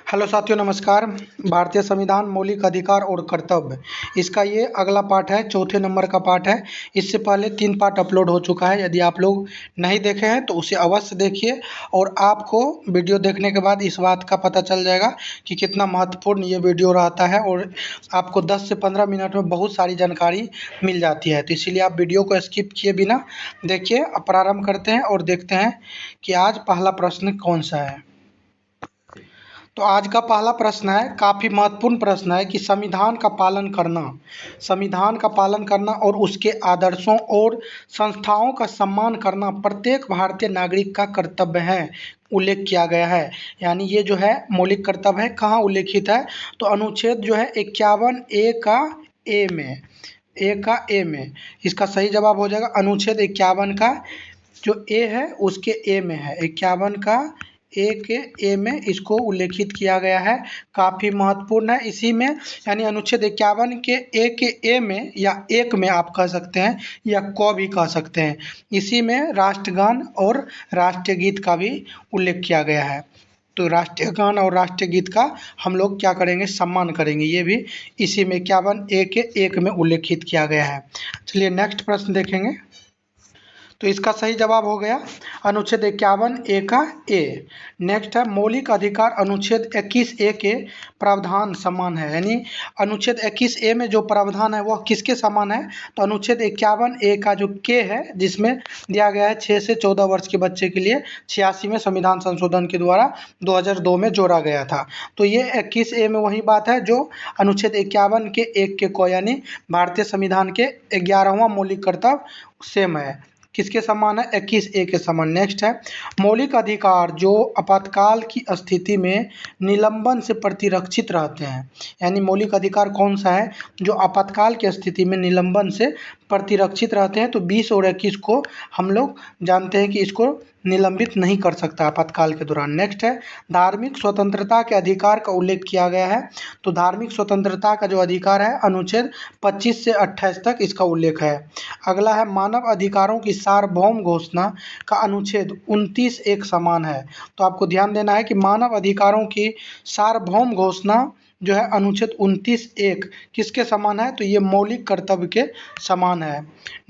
Hello साथियों, नमस्कार। भारतीय संविधान मौलिक अधिकार और कर्तव्य, इसका ये अगला पार्ट है, चौथे नंबर का पार्ट है। इससे पहले 3 पार्ट अपलोड हो चुका है। यदि आप लोग नहीं देखे हैं तो उसे अवश्य देखिए और आपको वीडियो देखने के बाद इस बात का पता चल जाएगा कि कितना महत्वपूर्ण ये वीडियो रहता है और आपको 10 से 15 मिनट में बहुत सारी जानकारी मिल जाती है। तो इसीलिए आप वीडियो को स्किप किए बिना देखिए। अब प्रारंभ करते हैं और देखते हैं कि आज पहला प्रश्न कौन सा है। तो आज का पहला प्रश्न है, काफ़ी महत्वपूर्ण प्रश्न है कि संविधान का पालन करना और उसके आदर्शों और संस्थाओं का सम्मान करना प्रत्येक भारतीय नागरिक का कर्तव्य है, उल्लेख किया गया है। यानी ये जो है मौलिक कर्तव्य है, कहाँ उल्लेखित है तो अनुच्छेद जो है 51 ए का ए में इसका सही जवाब हो जाएगा। अनुच्छेद 51 का जो ए है उसके ए में है, 51 का ए के ए में इसको उल्लेखित किया गया है। काफ़ी महत्वपूर्ण है इसी में, यानी अनुच्छेद 51 के ए में या एक में आप कह सकते हैं या क भी कह सकते हैं। इसी में राष्ट्रगान और राष्ट्रीय गीत का भी उल्लेख किया गया है। तो राष्ट्रीय गान और राष्ट्रीय गीत का हम लोग क्या करेंगे, सम्मान करेंगे। ये भी इसी में 51 ए के एक में उल्लेखित किया गया है। चलिए नेक्स्ट प्रश्न देखेंगे। तो इसका सही जवाब हो गया अनुच्छेद 51 ए का ए। नेक्स्ट है मौलिक अधिकार, अनुच्छेद 21 ए के प्रावधान समान है। यानी अनुच्छेद 21 ए में जो प्रावधान है वह किसके समान है तो अनुच्छेद 51 ए का जो के है, जिसमें दिया गया है 6 से 14 वर्ष के बच्चे के लिए 86वें संविधान संशोधन के द्वारा 2002 में जोड़ा गया था। तो ये 21 ए में वही बात है जो अनुच्छेद 51 के एक के को, यानी भारतीय संविधान के 11वां मौलिक कर्तव्य सेम है। किसके समान है, 21 ए के समान। नेक्स्ट है मौलिक अधिकार जो आपातकाल की स्थिति में निलंबन से प्रतिरक्षित रहते हैं। यानी मौलिक अधिकार कौन सा है जो आपातकाल की स्थिति में निलंबन से प्रतिरक्षित रहते हैं। तो 20 और 21 को हम लोग जानते हैं कि इसको निलंबित नहीं कर सकता आपातकाल के दौरान। नेक्स्ट है धार्मिक स्वतंत्रता के अधिकार का उल्लेख किया गया है। तो धार्मिक स्वतंत्रता का जो अधिकार है अनुच्छेद 25 से 28 तक इसका उल्लेख है। अगला है मानव अधिकारों की सार्वभौम घोषणा का अनुच्छेद 29 एक समान है। तो आपको ध्यान देना है कि मानव अधिकारों की सार्वभौम घोषणा जो है अनुच्छेद 29 एक किसके समान है तो ये मौलिक कर्तव्य के समान है।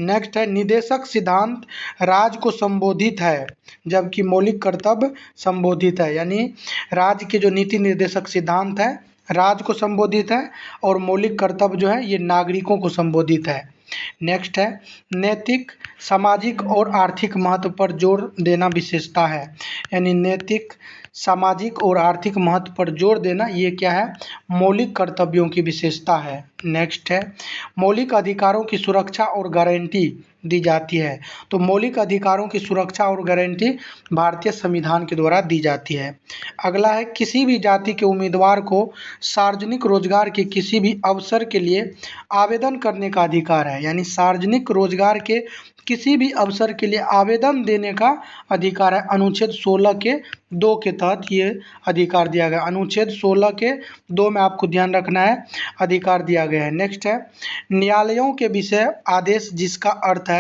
नेक्स्ट है निदेशक सिद्धांत राज्य को संबोधित है, जबकि मौलिक कर्तव्य संबोधित है। यानी राज्य के जो नीति निर्देशक सिद्धांत है राज्य को संबोधित है और मौलिक कर्तव्य जो है ये नागरिकों को संबोधित है। नेक्स्ट है नैतिक, सामाजिक और आर्थिक महत्व पर जोर देना विशेषता है। यानी नैतिक, सामाजिक और आर्थिक महत्व पर जोर देना ये क्या है, मौलिक कर्तव्यों की विशेषता है। नेक्स्ट है मौलिक अधिकारों की सुरक्षा और गारंटी दी जाती है। तो मौलिक अधिकारों की सुरक्षा और गारंटी भारतीय संविधान के द्वारा दी जाती है। अगला है किसी भी जाति के उम्मीदवार को सार्वजनिक रोजगार के किसी भी अवसर के लिए आवेदन करने का अधिकार है। यानी सार्वजनिक रोजगार के किसी भी अवसर के लिए आवेदन देने का अधिकार है। अनुच्छेद 16 के 2 के तहत ये अधिकार दिया गया। अनुच्छेद 16 के 2 में आपको ध्यान रखना है अधिकार दिया गया है। नेक्स्ट है न्यायालयों के विषय आदेश, जिसका अर्थ है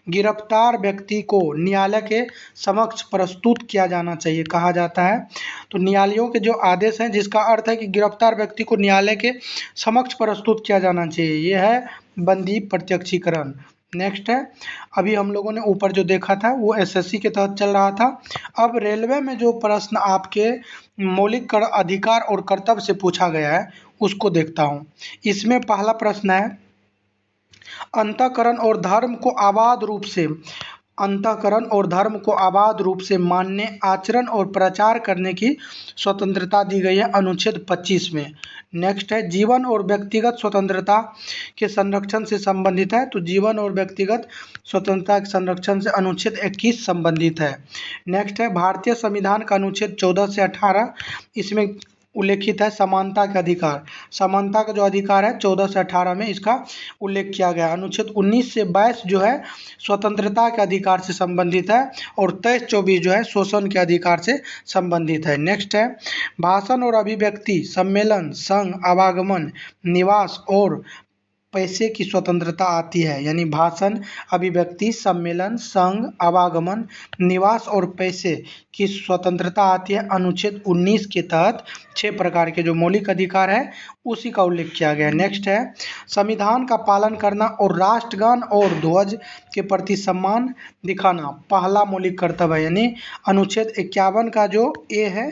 गिरफ्तार व्यक्ति को न्यायालय के समक्ष प्रस्तुत किया जाना चाहिए, कहा जाता है। तो न्यायालयों के जो आदेश हैं जिसका अर्थ है कि गिरफ्तार व्यक्ति को न्यायालय के समक्ष प्रस्तुत किया जाना चाहिए, ये है बंदी प्रत्यक्षीकरण। नेक्स्ट है अभी हम लोगों ने ऊपर जो देखा था वो एसएससी के तहत चल रहा था। अब रेलवे में जो प्रश्न आपके मौलिक अधिकार और कर्तव्य से पूछा गया है उसको देखता हूँ। इसमें पहला प्रश्न है अंतःकरण और धर्म को अबाध रूप से मानने, आचरण और प्रचार करने की स्वतंत्रता दी गई है अनुच्छेद 25 में। नेक्स्ट है जीवन और व्यक्तिगत स्वतंत्रता के संरक्षण से संबंधित है। तो जीवन और व्यक्तिगत स्वतंत्रता के संरक्षण से अनुच्छेद 21 संबंधित है। नेक्स्ट है भारतीय संविधान का अनुच्छेद 14 से 18, इसमें उल्लेखित है समानता के अधिकार। समानता का जो अधिकार है 14 से 18 में इसका उल्लेख किया गया। अनुच्छेद 19 से 22 जो है स्वतंत्रता के अधिकार से संबंधित है और 23-24 जो है शोषण के अधिकार से संबंधित है। नेक्स्ट है भाषण और अभिव्यक्ति, सम्मेलन, संघ, आवागमन, निवास और पैसे की स्वतंत्रता आती है, यानी भाषण, अभिव्यक्ति, सम्मेलन, संघ, आवागमन, निवास और पैसे की स्वतंत्रता आती है अनुच्छेद 19 के तहत। 6 प्रकार के जो मौलिक अधिकार है उसी का उल्लेख किया गया है। नेक्स्ट है संविधान का पालन करना और राष्ट्रगान और ध्वज के प्रति सम्मान दिखाना पहला मौलिक कर्तव्य है, यानी अनुच्छेद 51 का जो ए है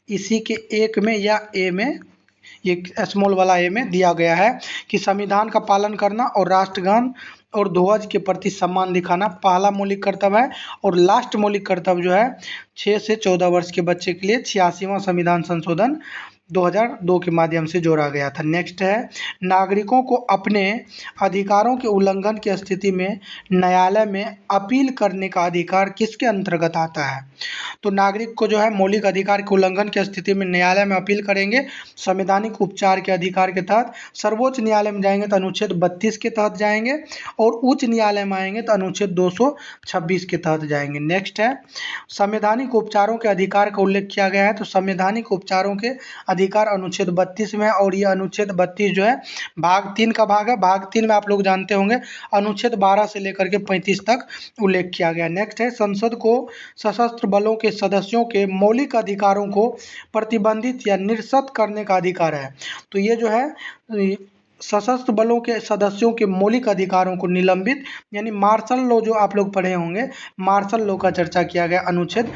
इसी के 1 में या ए में, ये स्मॉल वाला ए में दिया गया है कि संविधान का पालन करना और राष्ट्रगान और ध्वज के प्रति सम्मान दिखाना पहला मौलिक कर्तव्य है। और लास्ट मौलिक कर्तव्य जो है 6 से 14 वर्ष के बच्चे के लिए 86वां संविधान संशोधन 2002 के माध्यम से जोड़ा गया था। नेक्स्ट है नागरिकों को अपने अधिकारों के उल्लंघन की स्थिति में न्यायालय में अपील करने का अधिकार किसके अंतर्गत आता है? तो नागरिक को जो है मौलिक अधिकार के उल्लंघन की स्थिति में न्यायालय में अपील करेंगे संवैधानिक उपचार के अधिकार के तहत। सर्वोच्च न्यायालय में जाएंगे तो अनुच्छेद 32 के तहत जाएंगे और उच्च न्यायालय में आएंगे तो अनुच्छेद 226 के तहत जाएंगे। नेक्स्ट है संवैधानिक उपचारों के अधिकार का उल्लेख किया गया है, तो संवैधानिक उपचारों के अधिकार अनुच्छेद 32 में है और ये अनुच्छेद 32 जो है भाग 3 का भाग है। भाग 3 में आप लोग जानते होंगे अनुच्छेद 12 से लेकर के 35 तक उल्लेख किया गया। नेक्स्ट है संसद को सशस्त्र बलों के सदस्यों के मौलिक अधिकारों को प्रतिबंधित या निरस्त करने का अधिकार है। तो ये जो है सशस्त्र बलों के सदस्यों के मौलिक अधिकारों को निलंबित, यानी मार्शल लॉ जो आप लोग पढ़े होंगे, मार्शल लॉ का चर्चा किया गया अनुच्छेद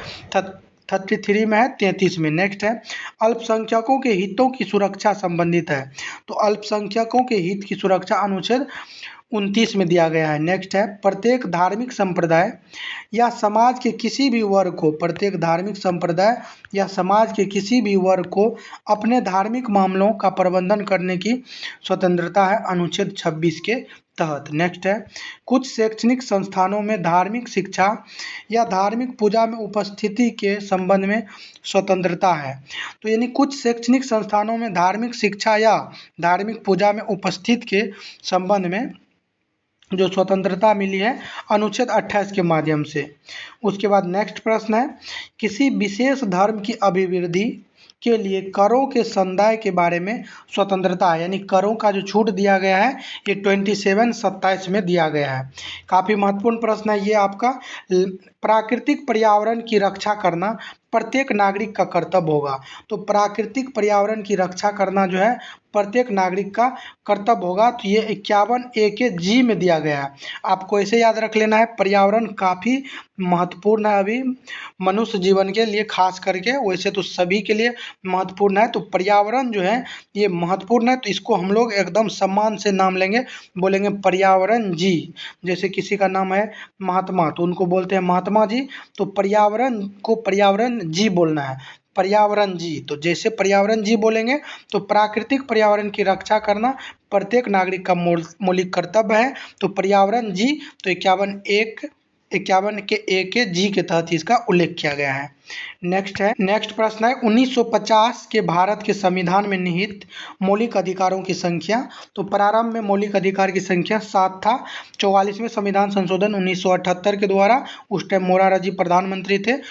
33 में है, 33 में। नेक्स्ट है अल्पसंख्यकों के हितों की सुरक्षा संबंधित है, तो अल्पसंख्यकों के हित की सुरक्षा अनुच्छेद 29 में दिया गया है। नेक्स्ट है प्रत्येक धार्मिक संप्रदाय या समाज के किसी भी वर्ग को, प्रत्येक धार्मिक संप्रदाय या समाज के किसी भी वर्ग को अपने धार्मिक मामलों का प्रबंधन करने की स्वतंत्रता है अनुच्छेद 26 के तहत। नेक्स्ट है कुछ शैक्षणिक संस्थानों में धार्मिक शिक्षा या धार्मिक पूजा में उपस्थिति के संबंध में स्वतंत्रता है। तो यानी कुछ शैक्षणिक संस्थानों में धार्मिक शिक्षा या धार्मिक पूजा में उपस्थित के संबंध में जो स्वतंत्रता मिली है अनुच्छेद 28 के माध्यम से। उसके बाद नेक्स्ट प्रश्न है किसी विशेष धर्म की अभिवृद्धि के लिए करों के संदाय के बारे में स्वतंत्रता है, यानी करों का जो छूट दिया गया है ये 27 में दिया गया है। काफ़ी महत्वपूर्ण प्रश्न है ये आपका। प्राकृतिक पर्यावरण की रक्षा करना प्रत्येक नागरिक का कर्तव्य होगा, तो प्राकृतिक पर्यावरण की रक्षा करना जो है प्रत्येक नागरिक का कर्तव्य होगा। तो ये 51A के जी में दिया गया है, आपको ऐसे याद रख लेना है। पर्यावरण काफ़ी महत्वपूर्ण है अभी मनुष्य जीवन के लिए, खास करके, वैसे तो सभी के लिए महत्वपूर्ण है, तो पर्यावरण जो है ये महत्वपूर्ण है। तो इसको हम लोग एकदम सम्मान से नाम लेंगे, बोलेंगे पर्यावरण जी। जैसे किसी का नाम है महात्मा तो उनको बोलते हैं महात्मा जी, तो पर्यावरण को पर्यावरण जी बोलना है, पर्यावरण जी। तो जैसे पर्यावरण जी बोलेंगे तो प्राकृतिक पर्यावरण की रक्षा करना प्रत्येक नागरिक का मौलिक कर्तव्य है। तो पर्यावरण जी, तो 51 के ए के जी के तहत इसका उल्लेख किया गया है। नेक्स्ट प्रश्न है 1950 के भारत के संविधान में निहित मौलिक अधिकारों की संख्या। तो प्रारंभ में मौलिक अधिकार की संख्या 7 था। 44वें संविधान संशोधन 1978 के द्वारा, उस टाइम मोरारजी जी प्रधानमंत्री थे,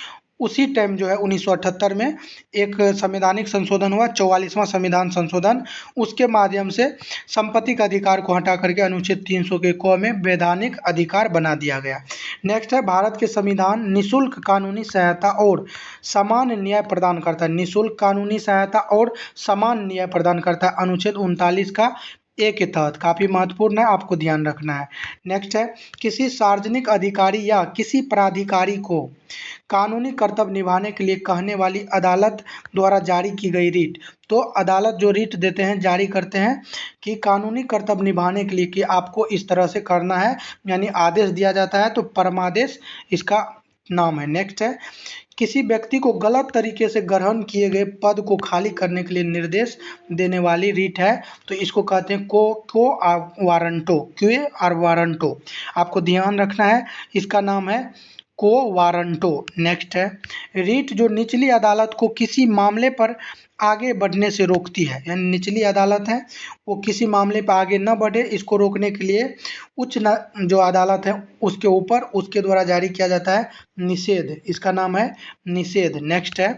उसी टाइम जो है 1978 में एक संवैधानिक संशोधन हुआ, 44वां संविधान संशोधन। उसके माध्यम से संपत्ति का अधिकार को हटा करके अनुच्छेद 300 के क में वैधानिक अधिकार बना दिया गया। नेक्स्ट है भारत के संविधान निःशुल्क कानूनी सहायता और समान न्याय प्रदान करता है, निःशुल्क कानूनी सहायता और समान न्याय प्रदान करता है अनुच्छेद 39 का ए के तहत। काफ़ी महत्वपूर्ण है, आपको ध्यान रखना है। नेक्स्ट है किसी सार्वजनिक अधिकारी या किसी प्राधिकारी को कानूनी कर्तव्य निभाने के लिए कहने वाली अदालत द्वारा जारी की गई रीट। तो अदालत जो रीट देते हैं, जारी करते हैं कि कानूनी कर्तव्य निभाने के लिए कि आपको इस तरह से करना है, यानी आदेश दिया जाता है, तो परमादेश इसका नाम है। नेक्स्ट है किसी व्यक्ति को गलत तरीके से ग्रहण किए गए पद को खाली करने के लिए निर्देश देने वाली रीट है, तो इसको कहते हैं क्वो वारंटो। आपको ध्यान रखना है, इसका नाम है को वारंटो। नेक्स्ट है रीट जो निचली अदालत को किसी मामले पर आगे बढ़ने से रोकती है, यानी निचली अदालत है वो किसी मामले पर आगे न बढ़े, इसको रोकने के लिए उच्च जो अदालत है उसके ऊपर उसके द्वारा जारी किया जाता है निषेध, इसका नाम है निषेध। नेक्स्ट है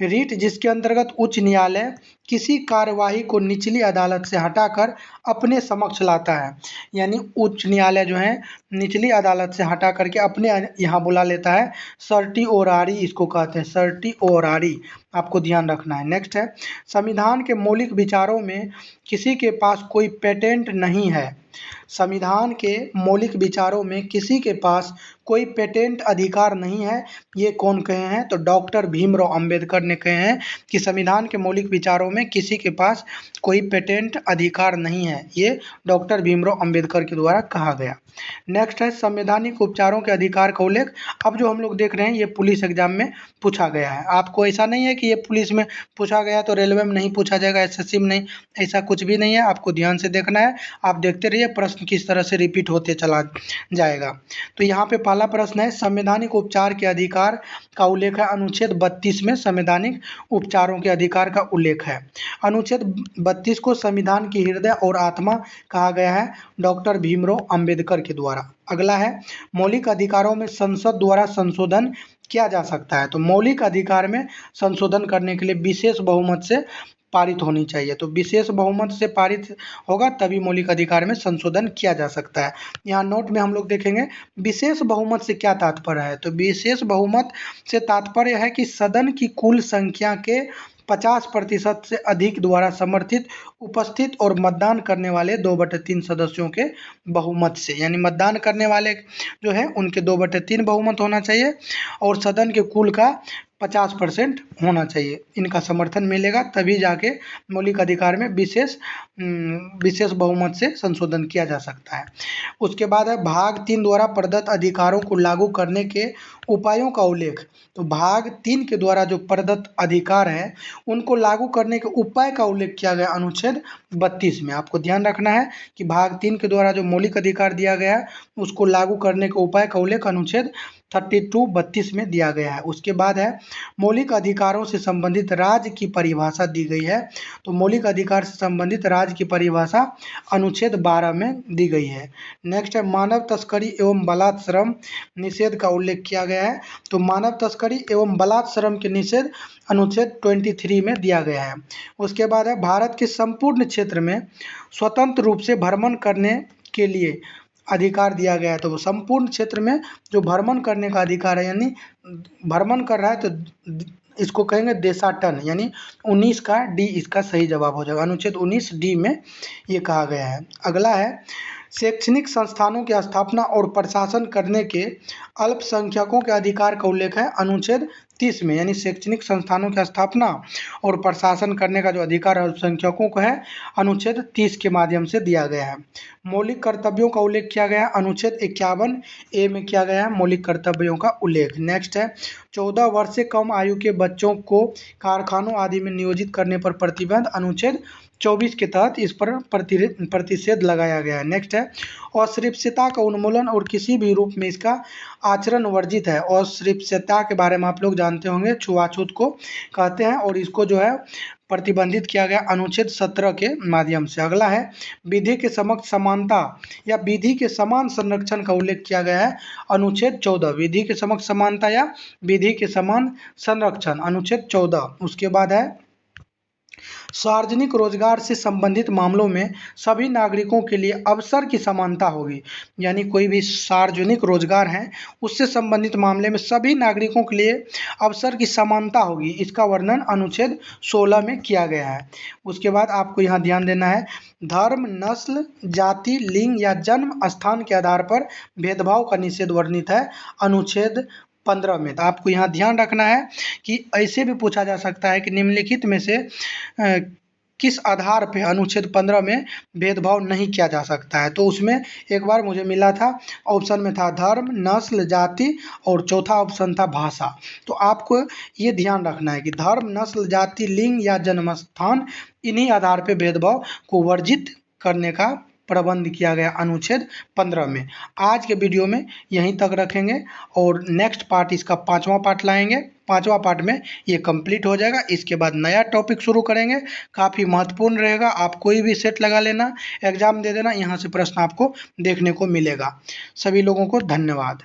रीट जिसके अंतर्गत उच्च न्यायालय किसी कार्यवाही को निचली अदालत से हटाकर अपने समक्ष लाता है। यानी उच्च न्यायालय जो है निचली अदालत से हटा करके अपने यहाँ बुला लेता है। सर्टिओरारी इसको कहते हैं, सर्टिओरारी, आपको ध्यान रखना है। नेक्स्ट है, संविधान के मौलिक विचारों में किसी के पास कोई पेटेंट नहीं है। संविधान के मौलिक विचारों में किसी के पास कोई पेटेंट अधिकार नहीं है। ये कौन कहे हैं? तो डॉक्टर भीमराव अंबेडकर ने कहे हैं कि संविधान के मौलिक विचारों में किसी के पास कोई पेटेंट अधिकार नहीं है। ये डॉक्टर भीमराव अंबेडकर के द्वारा कहा गया। नेक्स्ट है, संवैधानिक उपचारों के अधिकार का उल्लेख। अब जो हम लोग देख रहे हैं ये पुलिस एग्जाम में पूछा गया है। आपको ऐसा नहीं है कि ये पुलिस में पूछा गया तो रेलवे में नहीं पूछा जाएगा, एसएससी में नहीं, ऐसा कुछ भी नहीं है। आपको ध्यान से देखना है, आप देखते रहिए प्रश्न किस तरह से रिपीट होते चला जाएगा। तो यहाँ पे पहला प्रश्न है, संवैधानिक उपचार के अधिकार का उल्लेख है। अनुच्छेद 32 में संवैधानिक उपचारों के अधिकार का उल्लेख है। अनुच्छेद 32 को संविधान की हृदय और आत्मा कहा गया है डॉक्टर भीमराव अंबेडकर के द्वारा। अगला है, मौलिक अधिकारों में संसद द्वारा संशोधन किया जा सकता है। तो मौलिक अधिकार में संशोधन करने के लिए विशेष बहुमत से पारित होनी चाहिए। तो विशेष बहुमत से पारित होगा तभी मौलिक अधिकार में संशोधन किया जा सकता है। यहाँ नोट में हम लोग देखेंगे विशेष बहुमत से क्या तात्पर्य है। तो विशेष बहुमत से तात्पर्य है कि सदन की कुल संख्या के 50% से अधिक द्वारा समर्थित, उपस्थित और मतदान करने वाले 2/3 सदस्यों के बहुमत से। यानी मतदान करने वाले जो है उनके 2/3 बहुमत होना चाहिए और सदन के कुल का 50% होना चाहिए। इनका समर्थन मिलेगा तभी जाके मौलिक अधिकार में विशेष बहुमत से संशोधन किया जा सकता है। उसके बाद है, भाग 3 द्वारा प्रदत्त अधिकारों को लागू करने के उपायों का उल्लेख। तो भाग 3 के द्वारा जो प्रदत्त अधिकार है उनको लागू करने के उपाय का उल्लेख किया गया अनुच्छेद 32 में। आपको ध्यान रखना है कि भाग 3 के द्वारा जो मौलिक अधिकार दिया गया है उसको लागू करने के उपाय का उल्लेख अनुच्छेद 32 में दिया गया है। उसके बाद है, मौलिक अधिकारों से संबंधित राज्य की परिभाषा दी गई है। तो मौलिक अधिकार से संबंधित राज्य की परिभाषा अनुच्छेद 12 में दी गई है। नेक्स्ट है, मानव तस्करी एवं बलात् श्रम निषेध का उल्लेख किया गया है। तो मानव तस्करी एवं बलात् श्रम के निषेध अनुच्छेद 23 में दिया गया है। उसके बाद है, भारत के संपूर्ण क्षेत्र में स्वतंत्र रूप से भ्रमण करने के लिए अधिकार दिया गया है। तो संपूर्ण क्षेत्र में जो भ्रमण करने का अधिकार है, यानी भ्रमण कर रहा है तो इसको कहेंगे देशाटन, यानी 19 का डी इसका सही जवाब हो जाएगा। अनुच्छेद 19 डी में ये कहा गया है। अगला है, शैक्षणिक संस्थानों की स्थापना और प्रशासन करने के अल्पसंख्यकों के अधिकार का उल्लेख है अनुच्छेद 30 में। यानी शैक्षणिक संस्थानों की स्थापना और प्रशासन करने का जो अधिकार अल्पसंख्यकों को है अनुच्छेद 30 के माध्यम से दिया गया है। मौलिक कर्तव्यों का उल्लेख किया गया है अनुच्छेद 51 ए में किया गया है मौलिक कर्तव्यों का उल्लेख। नेक्स्ट है, 14 वर्ष से कम आयु के बच्चों को कारखानों आदि में नियोजित करने पर प्रतिबंध अनुच्छेद 24 के तहत इस पर प्रतिषेध लगाया गया है। नेक्स्ट है, अस्पृश्यता का उन्मूलन और किसी भी रूप में इसका आचरण वर्जित है। अस्पृश्यता के बारे में आप लोग जानते होंगे, छुआछूत को कहते हैं और इसको जो है प्रतिबंधित किया गया अनुच्छेद 17 के माध्यम से। अगला है, विधि के समक्ष समानता या विधि के समान संरक्षण का उल्लेख किया गया है अनुच्छेद 14। विधि के समक्ष समानता या विधि के समान संरक्षण अनुच्छेद 14। उसके बाद है, सार्वजनिक रोजगार से संबंधित मामलों में सभी नागरिकों के लिए अवसर की समानता होगी। यानी कोई भी सार्वजनिक रोजगार है उससे संबंधित मामले में सभी नागरिकों के लिए अवसर की समानता होगी। इसका वर्णन अनुच्छेद 16 में किया गया है। उसके बाद आपको यहाँ ध्यान देना है, धर्म, नस्ल, जाति, लिंग या जन्म स्थान के आधार पर भेदभाव का निषेध वर्णित है अनुच्छेद 15 में। तो आपको यहाँ ध्यान रखना है कि ऐसे भी पूछा जा सकता है कि निम्नलिखित में से किस आधार पे अनुच्छेद 15 में भेदभाव नहीं किया जा सकता है। तो उसमें एक बार मुझे मिला था, ऑप्शन में था धर्म, नस्ल, जाति और चौथा ऑप्शन था भाषा। तो आपको ये ध्यान रखना है कि धर्म, नस्ल, जाति, लिंग या जन्म स्थान, इन्हीं आधार पे भेदभाव को वर्जित करने का प्रबंध किया गया अनुच्छेद 15 में। आज के वीडियो में यहीं तक रखेंगे और नेक्स्ट पार्ट इसका 5वां पार्ट लाएंगे। 5वां पार्ट में ये कंप्लीट हो जाएगा। इसके बाद नया टॉपिक शुरू करेंगे, काफ़ी महत्वपूर्ण रहेगा। आप कोई भी सेट लगा लेना, एग्जाम दे देना, यहाँ से प्रश्न आपको देखने को मिलेगा। सभी लोगों को धन्यवाद।